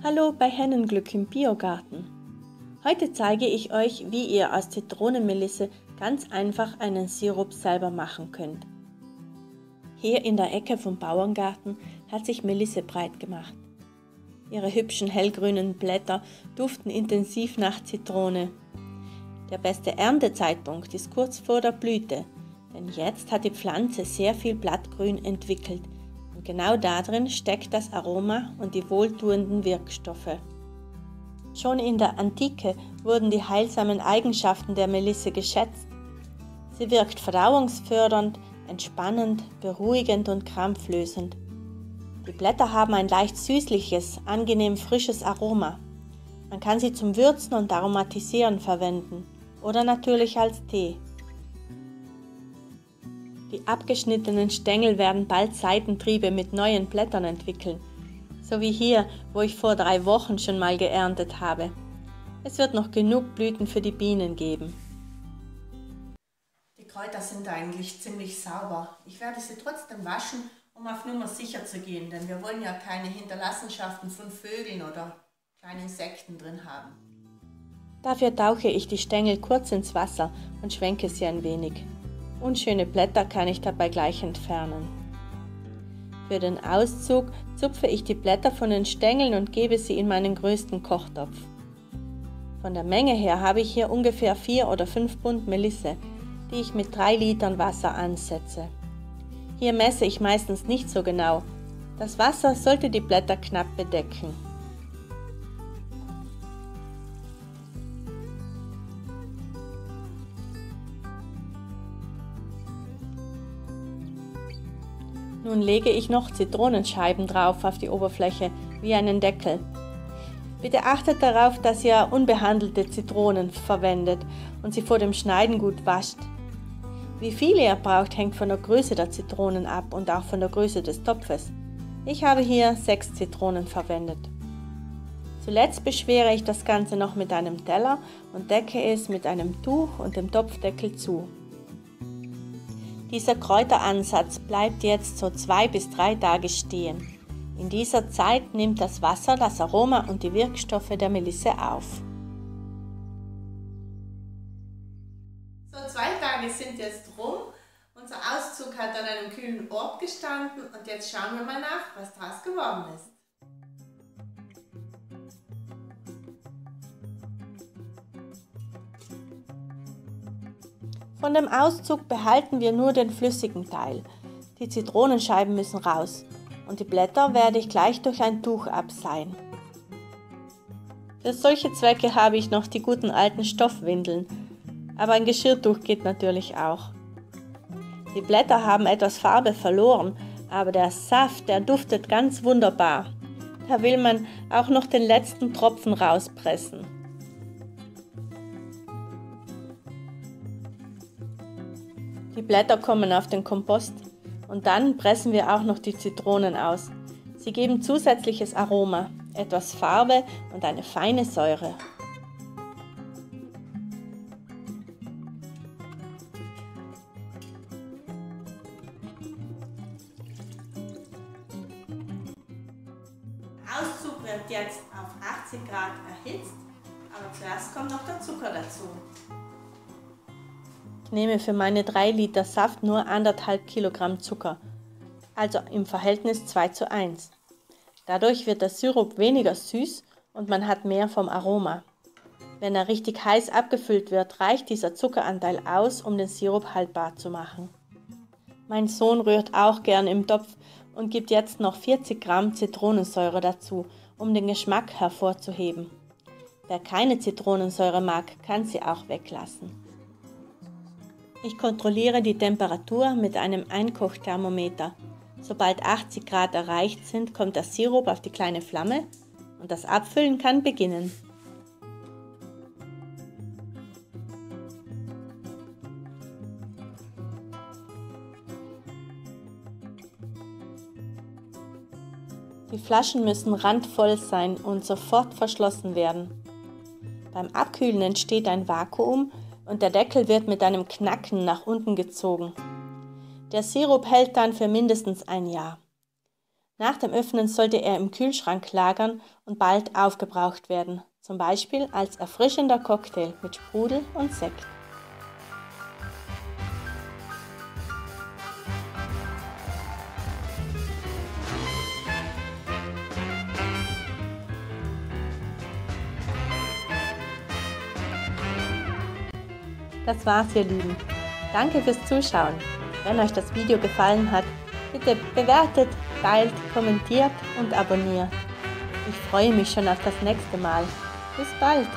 Hallo bei Hennenglück im Biogarten. Heute zeige ich euch, wie ihr aus Zitronenmelisse ganz einfach einen Sirup selber machen könnt. Hier in der Ecke vom Bauerngarten hat sich Melisse breit gemacht. Ihre hübschen hellgrünen Blätter duften intensiv nach Zitrone. Der beste Erntezeitpunkt ist kurz vor der Blüte, denn jetzt hat die Pflanze sehr viel Blattgrün entwickelt. Und genau darin steckt das Aroma und die wohltuenden Wirkstoffe. Schon in der Antike wurden die heilsamen Eigenschaften der Melisse geschätzt. Sie wirkt verdauungsfördernd, entspannend, beruhigend und krampflösend. Die Blätter haben ein leicht süßliches, angenehm frisches Aroma. Man kann sie zum Würzen und Aromatisieren verwenden oder natürlich als Tee. Die abgeschnittenen Stängel werden bald Seitentriebe mit neuen Blättern entwickeln, so wie hier, wo ich vor 3 Wochen schon mal geerntet habe. Es wird noch genug Blüten für die Bienen geben. Die Kräuter sind eigentlich ziemlich sauber. Ich werde sie trotzdem waschen, um auf Nummer sicher zu gehen, denn wir wollen ja keine Hinterlassenschaften von Vögeln oder kleinen Insekten drin haben. Dafür tauche ich die Stängel kurz ins Wasser und schwenke sie ein wenig. Unschöne Blätter kann ich dabei gleich entfernen. Für den Auszug zupfe ich die Blätter von den Stängeln und gebe sie in meinen größten Kochtopf. Von der Menge her habe ich hier ungefähr 4 oder 5 Bund Melisse, die ich mit 3 Litern Wasser ansetze. Hier messe ich meistens nicht so genau. Das Wasser sollte die Blätter knapp bedecken. Nun lege ich noch Zitronenscheiben drauf auf die Oberfläche, wie einen Deckel. Bitte achtet darauf, dass ihr unbehandelte Zitronen verwendet und sie vor dem Schneiden gut wascht. Wie viel ihr braucht, hängt von der Größe der Zitronen ab und auch von der Größe des Topfes. Ich habe hier 6 Zitronen verwendet. Zuletzt beschwere ich das Ganze noch mit einem Teller und decke es mit einem Tuch und dem Topfdeckel zu. Dieser Kräuteransatz bleibt jetzt so 2 bis 3 Tage stehen. In dieser Zeit nimmt das Wasser das Aroma und die Wirkstoffe der Melisse auf. So, 2 Tage sind jetzt rum. Unser Auszug hat an einem kühlen Ort gestanden und jetzt schauen wir mal nach, was daraus geworden ist. Von dem Auszug behalten wir nur den flüssigen Teil. Die Zitronenscheiben müssen raus und die Blätter werde ich gleich durch ein Tuch abseihen. Für solche Zwecke habe ich noch die guten alten Stoffwindeln, aber ein Geschirrtuch geht natürlich auch. Die Blätter haben etwas Farbe verloren, aber der Saft, der duftet ganz wunderbar. Da will man auch noch den letzten Tropfen rauspressen. Die Blätter kommen auf den Kompost und dann pressen wir auch noch die Zitronen aus. Sie geben zusätzliches Aroma, etwas Farbe und eine feine Säure. Der Auszug wird jetzt auf 80 Grad erhitzt, aber zuerst kommt noch der Zucker dazu. Ich nehme für meine 3 Liter Saft nur 1,5 Kilogramm Zucker, also im Verhältnis 2:1. Dadurch wird der Sirup weniger süß und man hat mehr vom Aroma. Wenn er richtig heiß abgefüllt wird, reicht dieser Zuckeranteil aus, um den Sirup haltbar zu machen. Mein Sohn rührt auch gern im Topf und gibt jetzt noch 40 Gramm Zitronensäure dazu, um den Geschmack hervorzuheben. Wer keine Zitronensäure mag, kann sie auch weglassen. Ich kontrolliere die Temperatur mit einem Einkochthermometer. Sobald 80 Grad erreicht sind, kommt der Sirup auf die kleine Flamme und das Abfüllen kann beginnen. Die Flaschen müssen randvoll sein und sofort verschlossen werden. Beim Abkühlen entsteht ein Vakuum und der Deckel wird mit einem Knacken nach unten gezogen. Der Sirup hält dann für mindestens ein Jahr. Nach dem Öffnen sollte er im Kühlschrank lagern und bald aufgebraucht werden, zum Beispiel als erfrischender Cocktail mit Sprudel und Sekt. Das war's, ihr Lieben. Danke fürs Zuschauen. Wenn euch das Video gefallen hat, bitte bewertet, teilt, kommentiert und abonniert. Ich freue mich schon auf das nächste Mal. Bis bald!